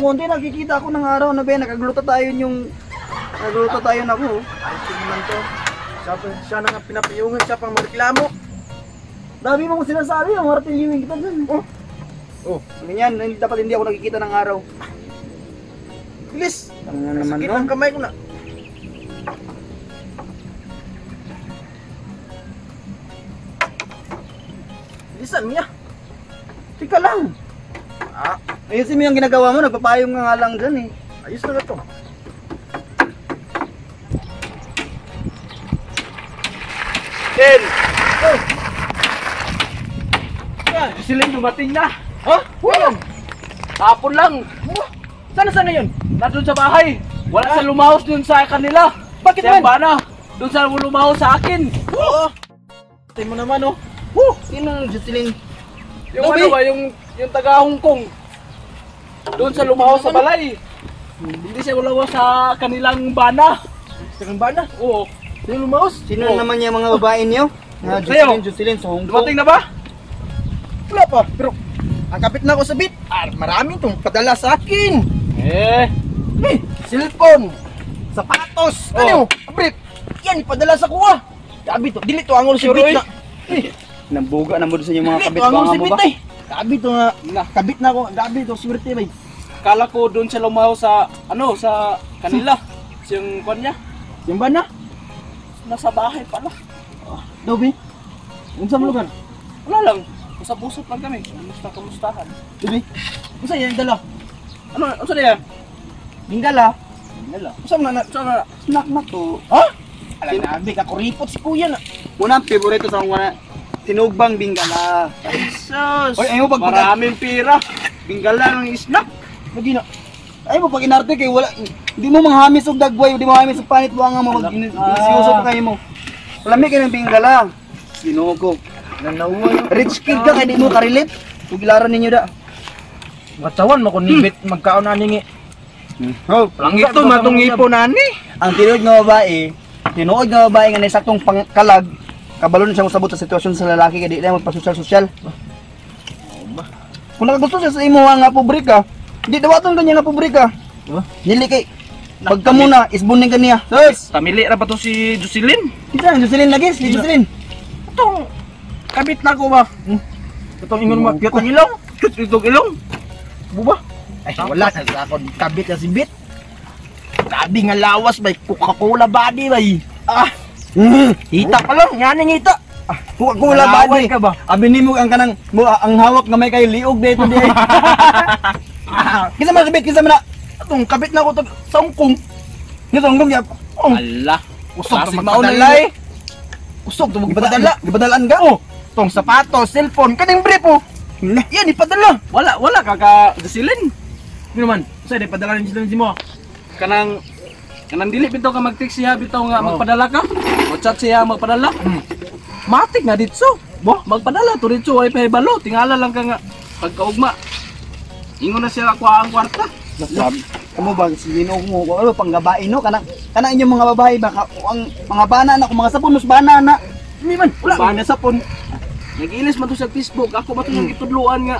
konti, nakikita ako ng araw na ba, nakagluto tayo na ako. Ay, naman to. Siya na nga pinapiyungan, siya pang mareklamo. Dami mo sinasabi, martiliwing kita dyan. Oh, Ganyan, dapat hindi ako nakikita ng araw. bilis. Ano naman Sakit no? ang kamay ko na. Bilisan mo niya. Tika lang. Ah, Ayusin mo yung ginagawa mo, nagpapayong nga lang dyan eh. ayos na to. Ken! Siling dumating na. Ha? Wow! Hapon lang. Sana yun? Nandun sa bahay. Wala sa lumahos dun sa kanila. Bakit Siya man? ba na? Dun sa lumahos sa akin. Oo. Tingnan mo naman oh. Sino ang Jocelyn? Yung Dobi? ano ba, yung taga Hong Kong. Doon sa lumahos sa balay. Hindi siya lumahos sa kanilang bana. Sa kanilang bana? Oo. Yung lumahos? Sino naman yung mga babae niyo? Sa'yo? Jocelyn sa Hong Kong. Dumating na ba? Wala pa, pero ang kapit na ako sa bit. Marami itong padala sa akin. Cellphone, sapatos, ano, brief. Yan, ipadala sa kuha. Sabi to, dili to angol si Sure, bit eh. na. Nambuga na mo sa inyong mga kabit Ito, angol mga si mo bit ba? eh. Sabi to nga, kabit na ako, sabi to, swerte ba? Kala ko doon siya lumahos sa, ano, sa kanila. Yung kwan niya. Yung ba na? Nasa bahay pala. Dobi? Yung sa lugar? Wala lang. Usap-usap lang kami. Kamustahan. Dobi? Kung saan yan dala? Ano na yan? Bingala. Wala. Saan na? Saan na? Snack na to. Ha? Alam na, abi ka kuripot si kuya na. Una, favorito sa mga tinugbang bingala. Jesus! Oy, ayaw pag Maraming pira. Bingala ng snack. Magina. Ay mo pag inarte kay wala hindi mo manghamis og dagway, hindi mo hamis og panit buang mo mag-inisyoso pa kay mo. Lami kay ng bingala. Ginoo Nanauwa. Rich kid ka kay di mo ka-relate. Tugilaran ninyo da. Matawan mo kung nibit magkaon na ningi. Oh, Lang ito matong ipo nani. ang tinuod nga babae nga nasaktong pangkalag, kabalo na siya mosabot sa sitwasyon sa lalaki kay di na magpa-social-social. Kung nakagusto siya sa imo nga pobrika, di dawaton kanya nga pobrika. Dili kay pagka muna isbuning kaniya. Sus, Pamili ra ba to si Jocelyn? kita ang Jocelyn lagi, si Jocelyn. Itong kabit na ko ba? Itong ingon mo, itong ilong? Itong ilong? Buba? Ay wala sa akon kabit na si Bit. Grabe nga lawas bay Coca-Cola body bay. Hita pa lang, yan ang hita. Coca-Cola body ka ba? Abi nimo ang kanang ang hawak nga may kay liog dito di. Kinsa man kabit, kinsa man na? Itong kabit na ko sa Hong Kong. Nito ang gumya. Allah. Usog Kasi to mauna magpadala lay. Usog to magpadala. Gibadalaan ka? Oh. Itong sapatos, cellphone, kaning brief oh. Yan, ipadala. Wala ka Jocelyn. Hindi naman. Kasi di padala ni Jocelyn mo. Kanang dili bitaw ka mag-text siya bitaw nga magpadala ka. O chat siya magpadala. Matik na ditso. Bo, magpadala to ditso ay pahibalo. Tingala lang ka nga pagkaugma. Ingon na siya ako ang kwarta. Kamu ba si Ginoo mo ko ano panggabae no kanang inyong mga babae baka ang mga bana na kung mga sapunos bana na. Hindi man, wala. Bana sapon. Nag-ilis man to sa Facebook. Ako ba to yung itudluan nga.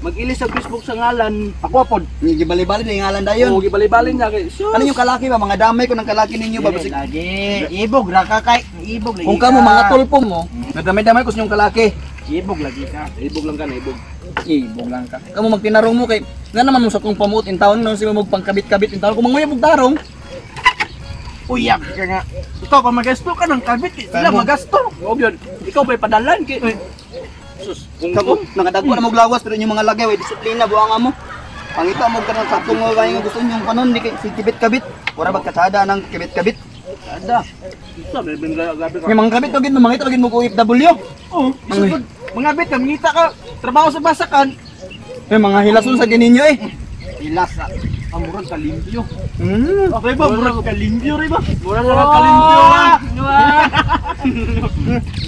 Mag-ilis sa Facebook sa ngalan. Ako pod, gibali-bali na ngalan dayon. Oo, gibali-bali niya kay. Sus. Ano yung kalaki ba mga damay ko ng kalaki ninyo ba basig. Lagi. Ibog ra ka kay. Ibog lagi. Kung kamo mga tulpo mo, nadamay-damay ko sa inyong kalaki. Ibog lagi ka. Ibog lang ka na ibog. Ibog lang ka. Kamu magtinarong mo kay nga naman mo sa kong pamuot in taon nang sila mo pangkabit-kabit in taon kung manguyab og tarong. Uyab ka nga. Ikaw pa magasto ka ng kabit. Sila magasto. O yun. Ikaw ba'y padalan kay. Sus. Kamu nakadagwa na mo lawas pero yung mga lagay way disiplina buang mo. Pangita mo ka ng saktong mga nga gusto niyo kanon di kay si kibit-kabit. Wala ba kasada ng kibit-kabit? Ada. Isa may gabi ka. Yung mga kabit to gid mo mangita gid mo ko OFW. Oo. Mga bit ka mangita ka. Trabaho sa basakan. Yung mga hilason sa gininyo eh. Hilas sa amurag ka limpyo. Okay ba murag ka limpyo rin ba? Murag ka limpyo.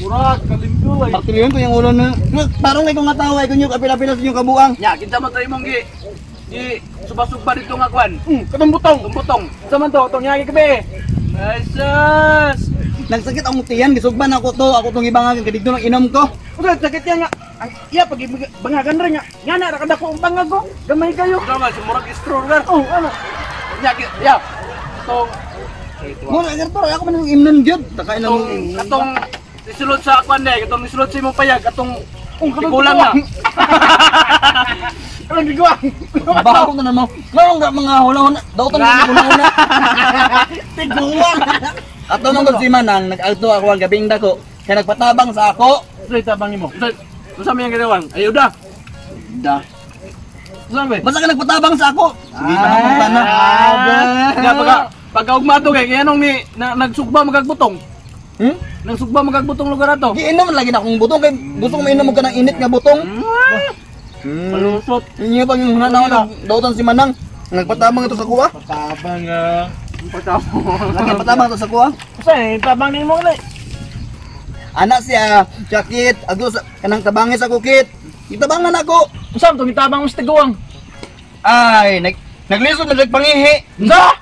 Murag ka limpyo ay. Pagtiliyon ko yung ulo na. Parang may kong ngatawa ko nyo kapila-pila sa inyong kabuang. Ya, kinsa man tayo mong gi subasuba dito nga kwan. Katong butong. Sa man to, tong yagi kabe. Jesus! Nagsakit ang tiyan, gisugban ako to tong ibangan kadito ng inom ko. Usa sakit yan nga. iya pag bangagan rin nga. Nga na ra kada ko ang bangag ko. Gamay kayo. Tama, sumurag stronger. Oh, ano? Ya. Tong Mo na gerto ako man imnon gyud. Takain na mo. katong isulod sa kwan day, katong isulod sa imong payag, katong kulang na. Anong gigawa? Baka ko na naman. Ngayon nga mga hula-hula. Daw ito na hula-hula. Tiguan. At nung si Manang, nag-alto ako ang gabing dako. Kaya nagpatabang sa ako. Uy, tabang mo. Ano sa mga ginawang? Ayuda. Da. Saan ba? Basta ka nagpatabang sa ako. Sige, panamang na. Ya pagka ugmato kay kaya nung ni nagsugba magagbutong. Nang sugba magagbutong lugar ato. Giinom lagi na akong butong. Kaya gusto ko mainom ka ng init nga butong. Malusot. Inyo pang yung hanaw na dautan si Manang. Nagpatabang ito sa kuha. Tabang Nagpatabang ito sa kuha. Say, tabang ni mo ulit. Anak siya, jakit, agos, kanang tabangis ako kit. Itabangan ako. Usam to gitabang mo sa tiguang. Ay, naglisod na nagpangihi. Unsa?